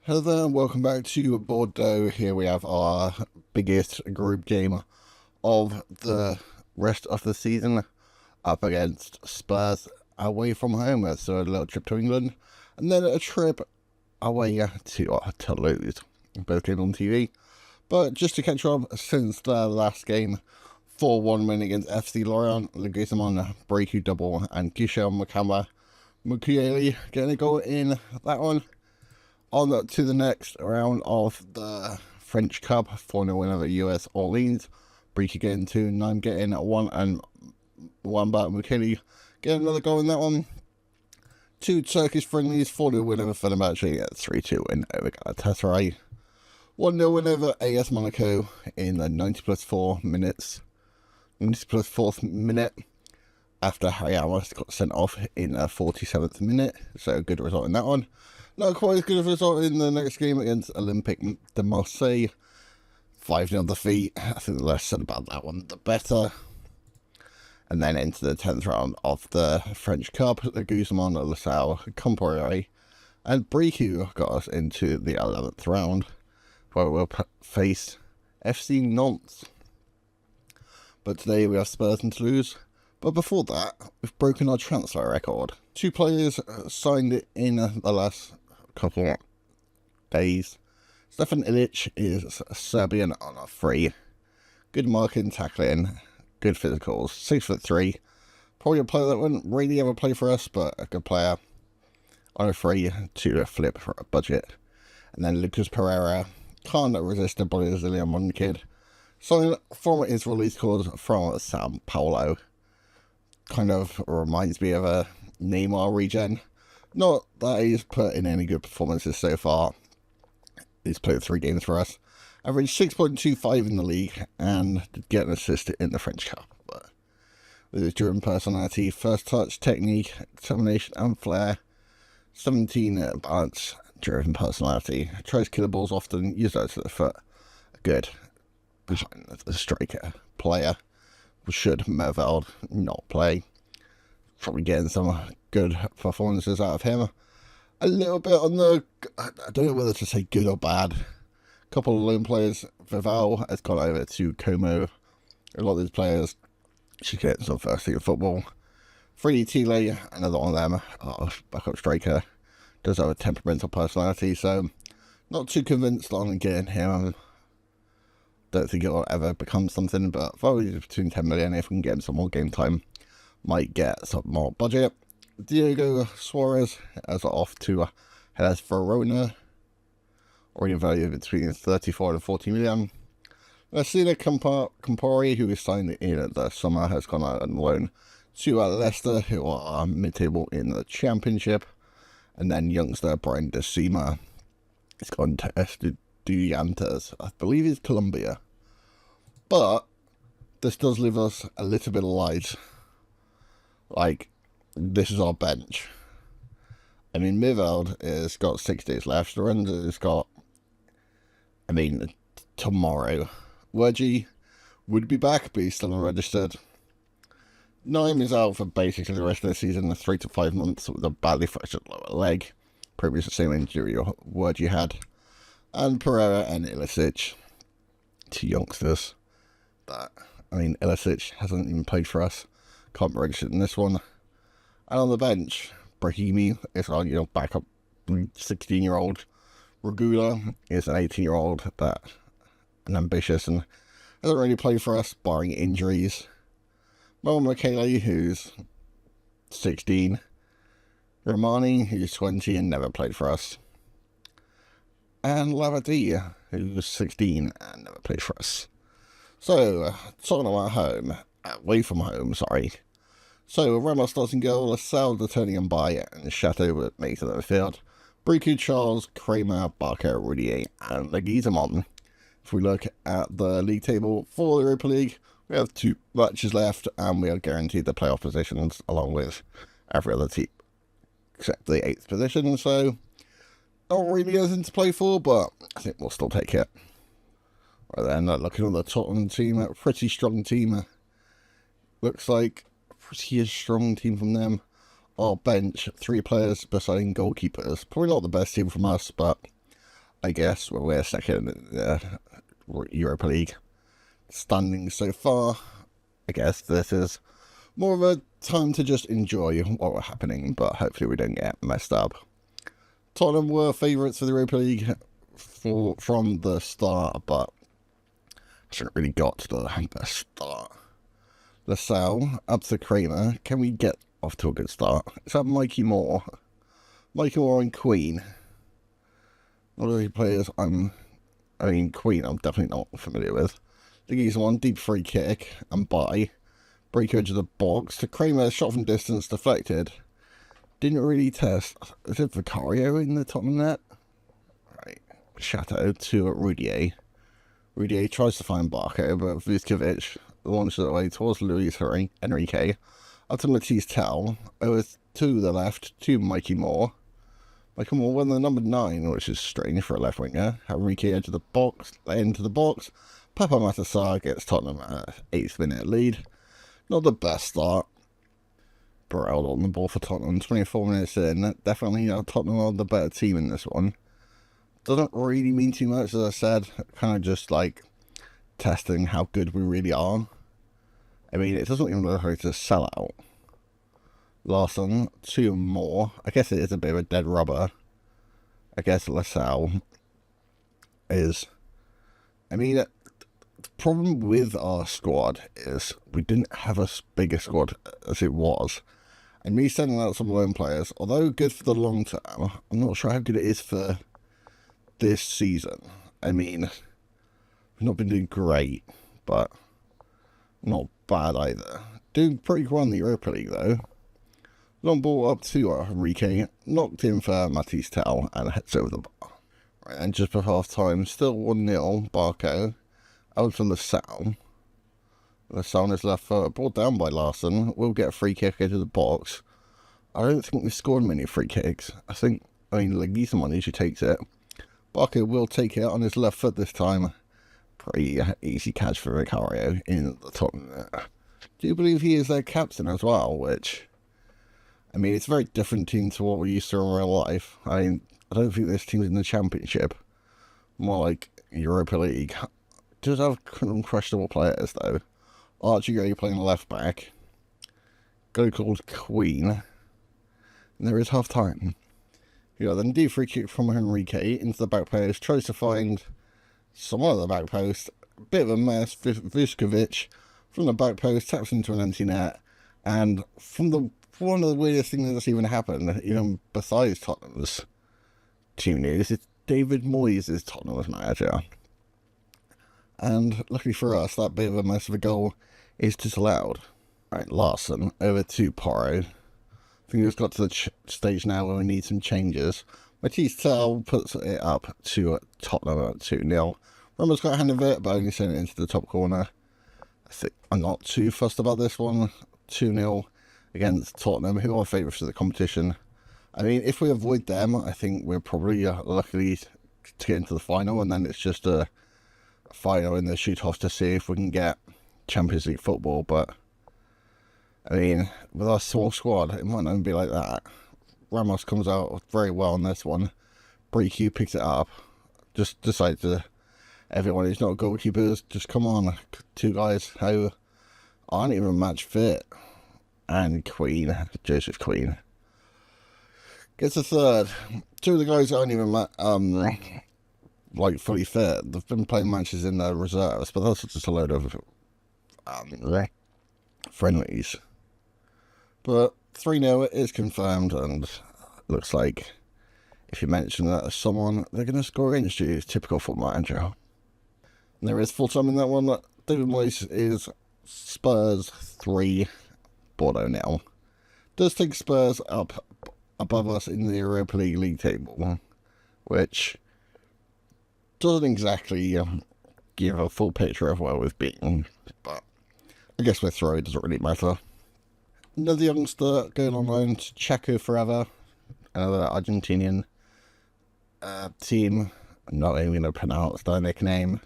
Hello there, and welcome back to Bordeaux. Here we have our biggest group game of the rest of the season up against Spurs away from home. So a little trip to England and then a trip away to Toulouse. Both games on TV. But just to catch up, since the last game, 4-1 win against FC Lorient, Leguizamon, Breaku double, and Guichel Makamba Mukiele getting a goal in that one. On to the next round of the French Cup, 4-0 win over US Orleans. Breaky getting 2, Naim getting 1, and Wamba Mukiele getting another goal in that one. 2 Turkish friendlies, 4-0 win over Fenerbahce, 3-2 win over Galatasaray. 1-0 win over AS Monaco in the 90 plus 4 minutes. 90 plus 4th minute after Harry got sent off in the 47th minute. So a good result in that one. Not quite as good of a result in the next game against Olympique de Marseille. 5-0 defeat. I think the less said about that one, the better. And then into the 10th round of the French Cup, the Guzman, LaSalle, Compaoré, and Breaku got us into the 11th round, where we'll face FC Nantes. But today we have Spurs and Toulouse. But before that, we've broken our transfer record. 2 players signed in the last couple of days. Stefan Ilic is Serbian on a free. Good marking, tackling, good physicals. 6'3". Probably a player that wouldn't really ever play for us, but a good player on a free to flip for a budget. And then Lucas Pereira can't resist the Brazilian Wonderkid. Signed from his release called from Sao Paulo. Kind of reminds me of a Neymar regen. Not that he's put in any good performances so far. He's played 3 games for us. Averaged 6.25 in the league and did get an assist in the French Cup. But with his driven personality, first touch, technique, determination and flair, 17 balance, driven personality, tries to kill the balls often, uses those to the foot. Good behind the striker player. Should Merveld not play? Probably getting some good performances out of him. A little bit on the, I don't know whether to say good or bad. A couple of lone players. Vival has gone over to Como. A lot of these players should get some first team football. Freddie Thiele, another one of them, backup striker, does have a temperamental personality, so not too convinced on getting him. Don't think it'll ever become something, but probably between 10 million if we can get him some more game time. Might get some more budget. Diego Suarez is off to Hellas Verona, already valued between 34 and 40 million. Vassila Compaoré, who is signed in the summer, has gone out on loan to Leicester, who are mid-table in the Championship. And then youngster Brian De Sima has gone to Estudiantes, I believe it's Colombia. But this does leave us a little bit of light. Like, this is our bench. I mean, Merveld has got 6 days left. Lorenzo has got, tomorrow. Wergy would be back, but he's still unregistered. Naim is out for basically the rest of the season, 3 to 5 months with a badly fractured lower leg. Probably the same injury Wergy had. And Pereira and Ilicic, 2 youngsters. That, Ilicic hasn't even played for us. Can't be registered in this one. And on the bench, Brahimi is our backup 16-year-old. Regula is an 18-year-old that and ambitious and hasn't really played for us, barring injuries. Mo Michele, who's 16. Romani, who's 20 and never played for us. And Lavadi, who's 16 and never played for us. So, talking about away from home, sorry. So, Ramos starts in goal, LaSalle turning him by, and Chateau makes it on the field. Breaku, Charles, Kramer, Barker, Rudier, and Leguizamon. If we look at the league table for the Europa League, we have 2 matches left, and we are guaranteed the playoff positions along with every other team, except the 8th position. So, not really anything to play for, but I think we'll still take it. Right then, looking at the Tottenham team, a pretty strong team. Looks like a pretty strong team from them. Our bench, 3 players beside goalkeepers. Probably not the best team from us, but I guess. Well, we're second in the Europa League standing so far. I guess this is more of a time to just enjoy what we're happening, but hopefully we don't get messed up. Tottenham were favourites for the Europa League from the start, but hasn't really got to the best start. LaSalle, up to Kramer. Can we get off to a good start? Is that Mikey Moore? Mikey Moore and Queen. Not really players Queen I'm definitely not familiar with. Liggy's one, deep free kick, and by. Breaker into the box to Kramer, shot from distance, deflected. Didn't really test. Is it Vicario in the Tottenham net? Right. Chateau to Rudier. Rudier tries to find Barco, but Vuskovic launches it away towards Luis Enrique. Up to Matisse Tell. Over to the left to Mikey Moore. Mikey Moore won the number 9, which is strange for a left winger. Enrique into the box. Papa Matassar gets Tottenham at 8th minute lead. Not the best start. Burrell on the ball for Tottenham. 24 minutes in. Definitely Tottenham are the better team in this one. Doesn't really mean too much, as I said. Kind of just like testing how good we really are. I mean, it doesn't even look like it's a sellout. Larson, 2 more. I guess it is a bit of a dead rubber. I guess LaSalle is... I mean, the problem with our squad is we didn't have as big a squad as it was. And me sending out some loan players, although good for the long term, I'm not sure how good it is for this season. I mean, we've not been doing great, but not bad either. Doing pretty well in the Europa League, though. Long ball up to Enrique, knocked in for Matisse Tell, and heads over the bar. Right, and just before half time, still 1-0, Barco. Out to LaSalle. LaSalle is left foot, brought down by Larson. Will get a free kick into the box. I don't think we've scored many free kicks. I mean, Leguizamon usually takes it. Barco will take it on his left foot this time. Pretty easy catch for Vicario in the top net. Do you believe he is their captain as well? Which, I mean, it's a very different team to what we used to in real life. I mean, I don't think this team's in the Championship. More like Europa League. Does have questionable players though. Archie Gray playing left back. Guy called Queen. And there is half time. Yeah, then deep free kick from Enrique into the back post. Tries to find someone at the back post. A bit of a mess. Vuskovic from the back post taps into an empty net. And from one of the weirdest things that's even happened, even besides Tottenham's team news, is David Moyes is Tottenham's manager. And luckily for us, that bit of a mess of a goal is disallowed. Right, Larson over to Porro. I think it's got to the stage now where we need some changes. Matisse Tell puts it up to Tottenham at 2-0. Roma's got a hand of it, but only sent it into the top corner. I think I'm not too fussed about this one. 2-0 against Tottenham, who are favourites of the competition. I mean, if we avoid them, I think we're probably lucky to get into the final, and then it's just a final in the shoot-off to see if we can get Champions League football. But I mean, with our small squad, it might not even be like that. Ramos comes out very well on this one. Breaky picks it up. Just decides to, everyone who's not goalkeepers, just come on. 2 guys who aren't even match fit. And Queen, Joseph Queen, gets a third. 2 of the guys aren't even fully fit. They've been playing matches in their reserves, but that's just a load of friendlies. But 3-0 is confirmed, and looks like if you mention that to someone, they're going to score against you. Typical football manager. And there is full time in that one. David Moyes is Spurs 3, Bordeaux 0. Does take Spurs up above us in the Europa League table, which doesn't exactly give a full picture of where we've been, but I guess we're through, it doesn't really matter. Another youngster going on loan to Checo forever, another Argentinian team. I'm not even going to pronounce their nickname.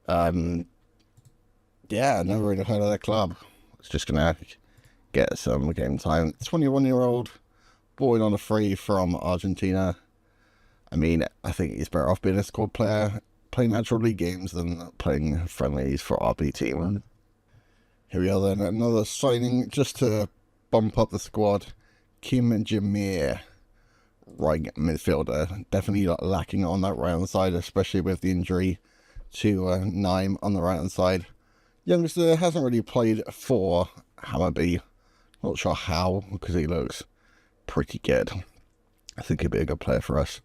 Yeah, never really heard of their club. It's just going to get some game time. 21-year-old, born on a free from Argentina. I mean, I think he's better off being a squad player, playing actual league games than playing friendlies for RB team. Here we are then, another signing just to bump up the squad. Kim Jameer, right midfielder, definitely lacking on that right hand side, especially with the injury to Naim on the right hand side. Youngster hasn't really played for Hammarby. Not sure how, because he looks pretty good. I think he'd be a good player for us.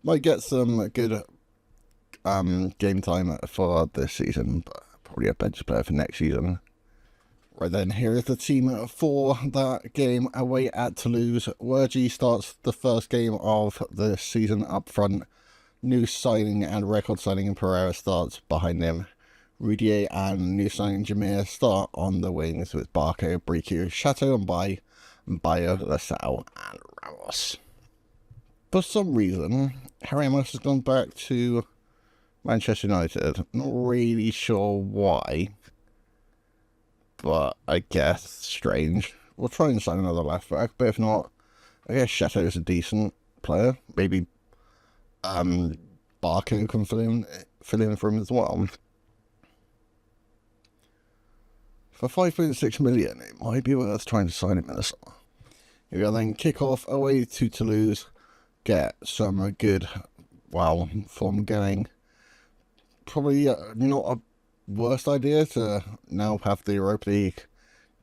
Might get some good game time for this season, but probably a bench player for next season. Right then, here is the team for that game away at Toulouse. Wurgi starts the first game of the season up front. New signing and record signing in Pereira starts behind him. Rudier and new signing Jameer start on the wings with Barco, Bricu, Chateau and Bayo, LaSalle and Ramos. For some reason, Ramos has gone back to Manchester United. Not really sure why, but I guess strange. We'll try and sign another left back, but if not, I guess Chateau is a decent player. Maybe Barco can fill in for him as well. For 5.6 million, it might be worth trying to sign him in the summer. Here we go then, kick off away to Toulouse, get some good, form going. Probably not a worst idea to now have the Europa League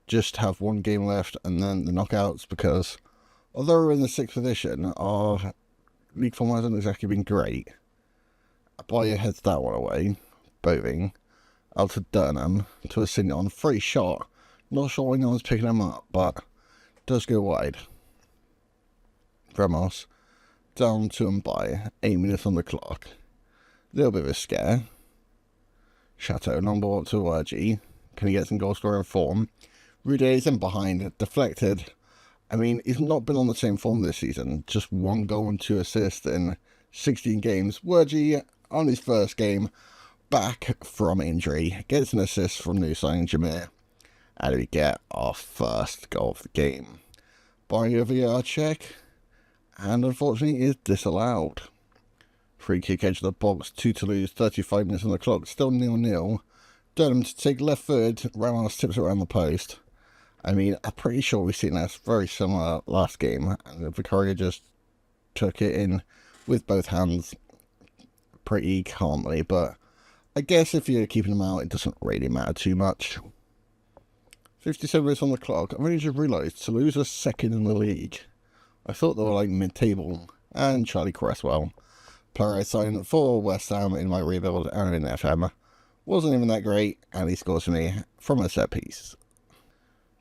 just have one game left and then the knockouts, because although we're in the 6th position, our league form hasn't exactly been great. Bayer heads that one away, Boving. Out to Durnham, to a Signon, free shot. Not sure why no one's picking him up, but does go wide. Ramos, down to Mbaye, 8 minutes on the clock. Little bit of a scare. Chateau, long ball up to Wurgi. Can he get some goal scoring form? Rudier's in behind, deflected. I mean, he's not been on the same form this season. Just 1 goal and 2 assists in 16 games. Wurgi, on his first game, back from injury, gets an assist from new signing Jameer, and we get our first goal of the game. Barring a VR check, and unfortunately is disallowed. Free kick edge of the box to Toulouse, 35 minutes on the clock, still 0-0. Durham to take left foot, Ramos tips it around the post. I mean, I'm pretty sure we've seen that very similar last game, and Vicaria just took it in with both hands pretty calmly, but I guess if you're keeping them out, it doesn't really matter too much. 57 minutes on the clock. I've only just realised Toulouse are second in the league. I thought they were like mid-table. And Charlie Cresswell, player I signed for West Ham in my rebuild and in FM, wasn't even that great, and he scores for me from a set piece.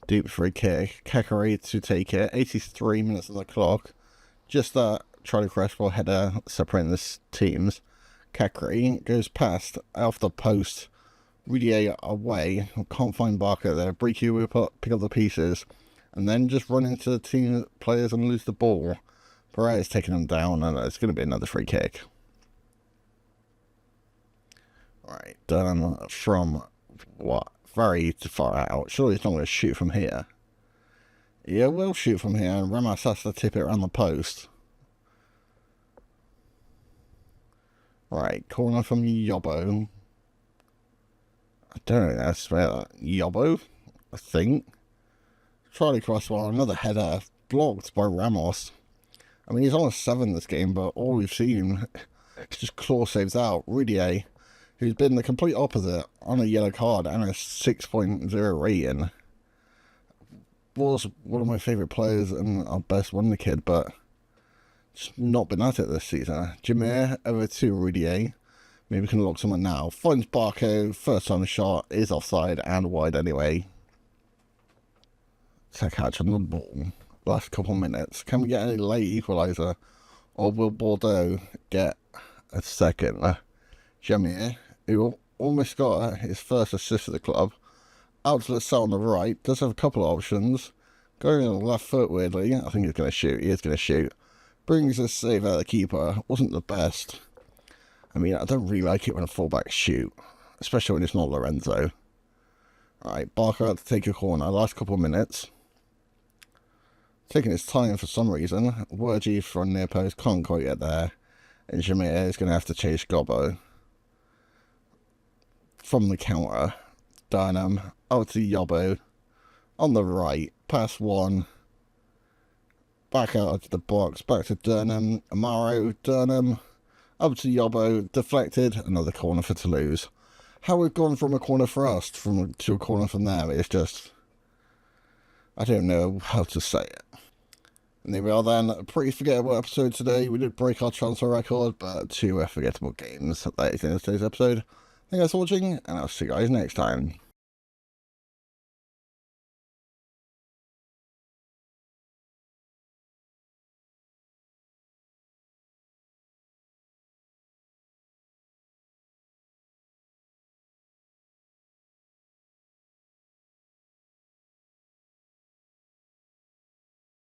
Deep free kick. Kakari to take it. 83 minutes on the clock. Just that Charlie Cresswell header separating the teams. Kakri goes past, off the post, Rudier away, can't find Barker there, Bricu will pick up the pieces, and then just run into the team players and lose the ball. Pereira's taking them down, and it's going to be another free kick. Alright, done from, very far out. Surely it's not going to shoot from here. Yeah, we'll shoot from here, and Ramos has to tip it around the post. Right, corner from Yobbo. I don't know, that's Yobbo, I think. Charlie Cresswell, another header, blocked by Ramos. I mean, he's on a 7 this game, but all we've seen is just claw saves out. Rudier, who's been the complete opposite, on a yellow card and a 6.0 rating. Was one of my favourite players and our best Wonderkid, but just not been at it this season. Jameer over to Rudier. Maybe we can lock someone now. Finds Barco. First time shot is offside and wide anyway. Catch on the ball. Last couple minutes. Can we get any late equaliser? Or will Bordeaux get a second? Jameer, who almost got his first assist for the club. Out to the cell on the right. Does have a couple of options. Going on the left foot weirdly. I think he's going to shoot. He is going to shoot. Brings a save out of the keeper. Wasn't the best. I mean, I don't really like it when a fullback shoot, especially when it's not Lorenzo. Alright, Barker had to take a corner. Last couple of minutes. Taking his time for some reason. Wurgi from near post. Can't quite get there. And Jameer is going to have to chase Gobbo from the counter. Durham out to Yobbo on the right, past one, back out of the box, back to Durham, Amaro, Durham, up to Yobbo, deflected, another corner for Toulouse. How we've gone from a corner for us to a corner from them, it's just, I don't know how to say it. And there we are then, a pretty forgettable episode today. We did break our transfer record, but 2 forgettable games. That is the end of today's episode. Thank you guys for watching, and I'll see you guys next time.